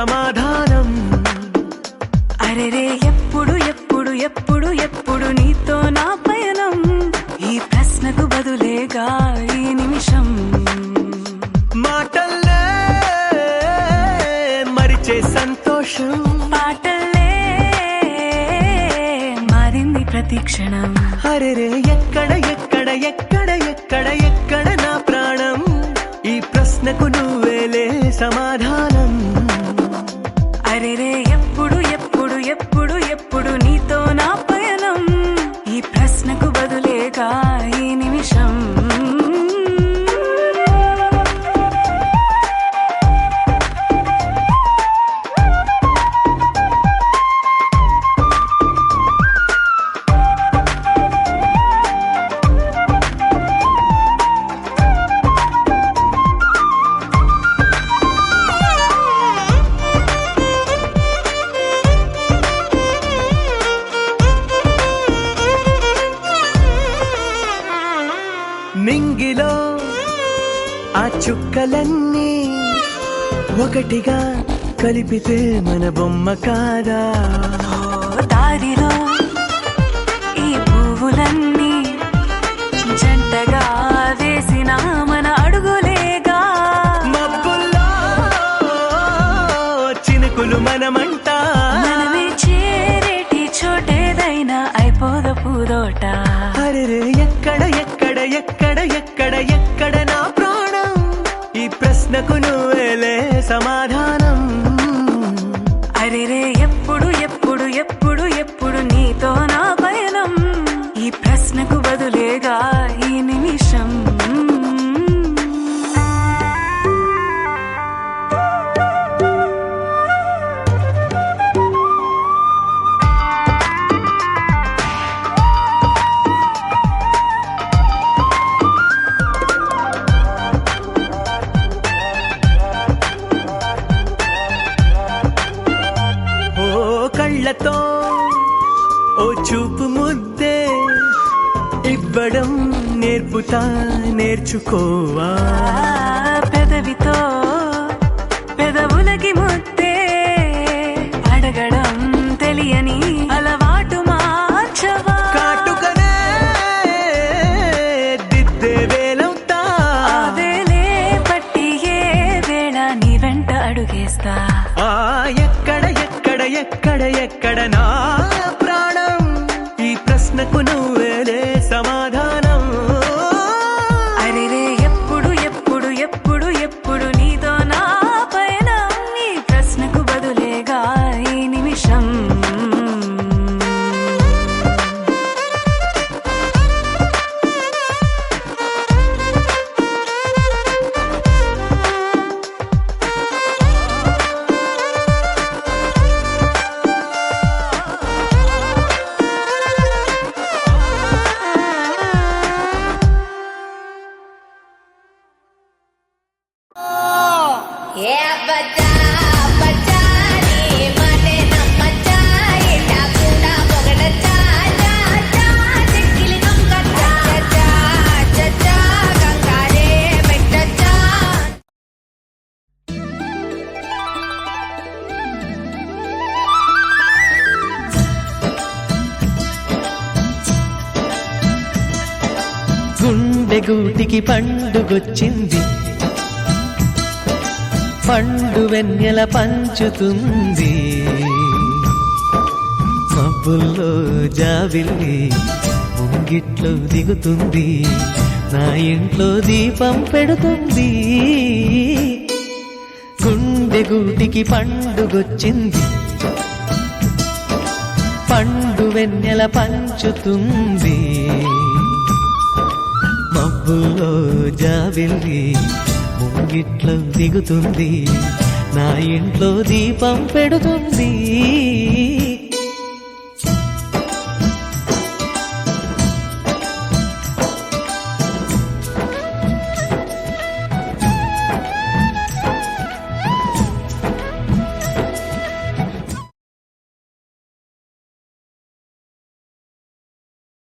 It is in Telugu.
సమాధానం. అరెరే ఎప్పుడు ఎప్పుడు ఎప్పుడు ఎప్పుడు నీతో నా పయనం, ఈ ప్రశ్నకు బదులేగా ఈ నిమిషం. మాటల్లే మరిచే సంతోషం, పాటల్లే మారింది ప్రతి క్షణం. అరెరే ఎక్కడ ఎక్కడ ఎక్కడ ఎక్కడ ఎక్కడ నా ప్రాణం, ఈ ప్రశ్నకు నువ్వేలే సమాధానం. అరెరే ఎప్పుడు ఎప్పుడు ఎప్పుడు ఎప్పుడు నీతో నా పయనం, ఈ ప్రశ్నకు బదులేగా ఈ నిమిషం. నింగిలో ఆ చుక్కలన్నీ ఒకటిగా కలిపితే మన బొమ్మ కాదా? దారిలో ఈ పువ్వులన్నీ జంటగా వేసిన మన అడుగులేగా. మబ్బుల్లో చినుకులు మనమంట, మనమే చేరేటి చోటేదైనా అయిపోద పూదోట. అరెరే ఎక్కడ ఎక్కడ ఎక్కడ ఎక్కడ ఎక్కడ నా ప్రాణం, ఈ ప్రశ్నకు నువ్వేలే సమాధానం. అరెరే ఎప్పుడు ఎప్పుడు ఎప్పుడు ఎప్పుడు నీతో నా పయనం, ఈ ప్రశ్నకు బదులేగా ఈ నిమిషం. కళ్ళతో ఓ చూపు ముద్దే ఇవ్వడం నేర్పుతా, నేర్చుకోవా. పెదవితో పెదవులకి ముద్దే అడగడం తెలియని అలవాటు మార్చవా. కాటుకనే దిద్దే వేలవుతా, ఆ వేలే పట్టి ఏ వేళ నీ వెంట అడుగేస్తా. ఎక్కడ ఎక్కడ ఎక్కడ ఎక్కడ నా ప్రాణం, ఈ ప్రశ్నకు నువ్వేలే సమాధానం. అరెరే ఎప్పుడు ఎప్పుడు ఎప్పుడు ఎప్పుడు నీతో నా పయనం, ఈ ప్రశ్నకు బదులేగా ఈ నిమిషం. గుండె గూటికి పండుగొచ్చింది, పండు వెన్నెల పంచుతుంది. మబ్బుల్లో జాబిల్లి ముంగిట్లో దిగుతుంది, నా ఇంట్లో దీపం పెడుతుంది. గుండె గూటికి పండుగొచ్చింది, పండు వెన్నెల పంచుతుంది. మబ్బుల్లో జాబిల్లి ముంగిట్లో దిగుతుంది, నా ఇంట్లో దీపం పెడుతుంది.